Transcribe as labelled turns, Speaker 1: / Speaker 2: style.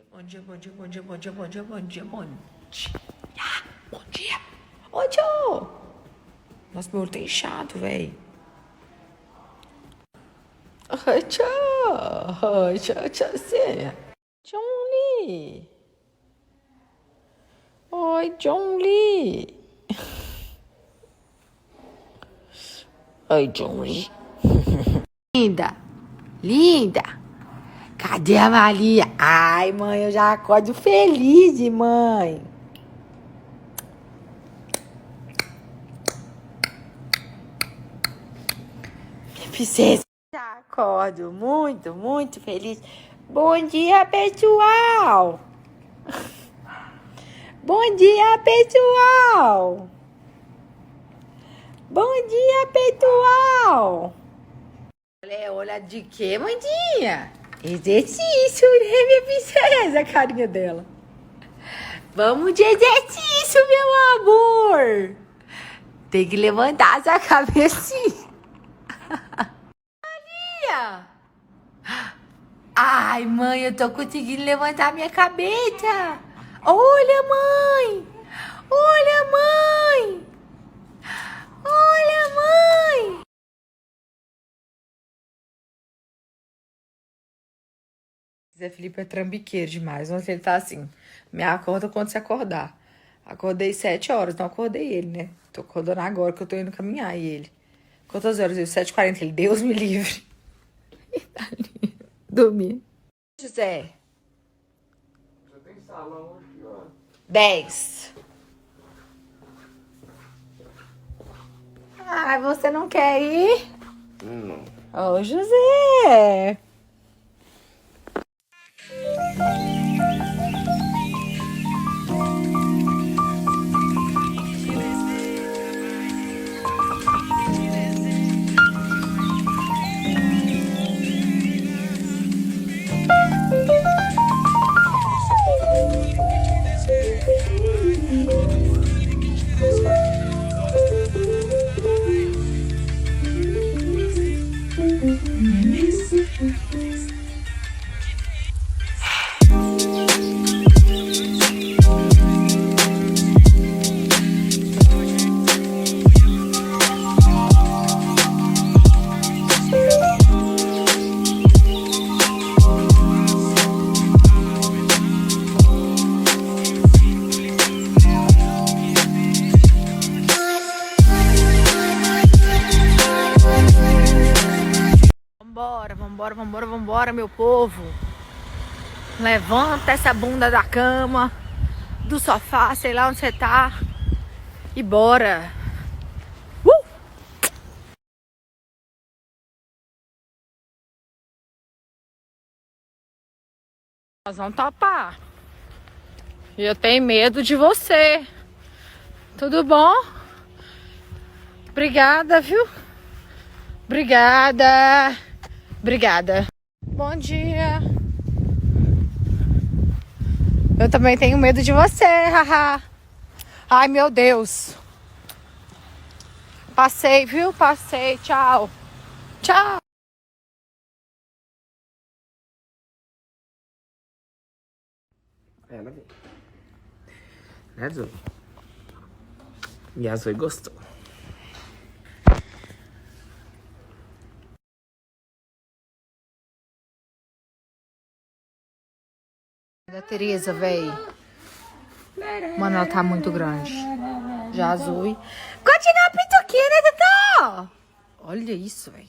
Speaker 1: Bom dia, bom dia, bom dia, bom dia, bom dia, bom dia, bom dia. Bom dia. Ô, tio. Nossa, meu olho tá inchado, velho. Oi, tio. Oi, tio, tiozinha. John Lee. Oi, John Lee. Oi, John Lee. Linda. Linda. Cadê a Maria? Ai, mãe, eu já acordo feliz, mãe. Princesa. Já acordo muito, muito feliz. Bom dia, pessoal. Bom dia, pessoal. Bom dia, pessoal. Olha de quê, mandinha? Exercício, né, minha princesa? A carinha dela. Vamos de exercício, meu amor. Tem que levantar essa cabecinha. Maria. Ai, mãe, eu tô conseguindo levantar minha cabeça. Olha, mãe. Olha, mãe. Olha, mãe. Zé Felipe é trambiqueiro demais. Ontem ele tá assim. Me acorda quando você acordar. Acordei 7 horas, não acordei ele, né? Tô acordando agora que eu tô indo caminhar e ele. Quantas horas? 7h40. Ele, Deus me livre. E tá ali, dormir. José.
Speaker 2: Já tem salão aqui, ó.
Speaker 1: 10. Ai, você não quer ir?
Speaker 2: Não.
Speaker 1: Ô, José. Vambora, vambora, vambora, vambora, meu povo. Levanta essa bunda da cama, do sofá, sei lá onde você tá. E bora. Nós vamos topar. E eu tenho medo de você. Tudo bom? Obrigada, viu? Obrigada. Obrigada. Bom dia. Eu também tenho medo de você, haha. Ai, meu Deus. Passei, viu? Passei. Tchau. Tchau.
Speaker 2: Ela veio. Né, Zoe? E a Zoe gostou.
Speaker 1: Da Tereza, véi. Mano, ela tá muito grande. Já azul. Continua a pituquinha, né, Tetó? Olha isso, véi.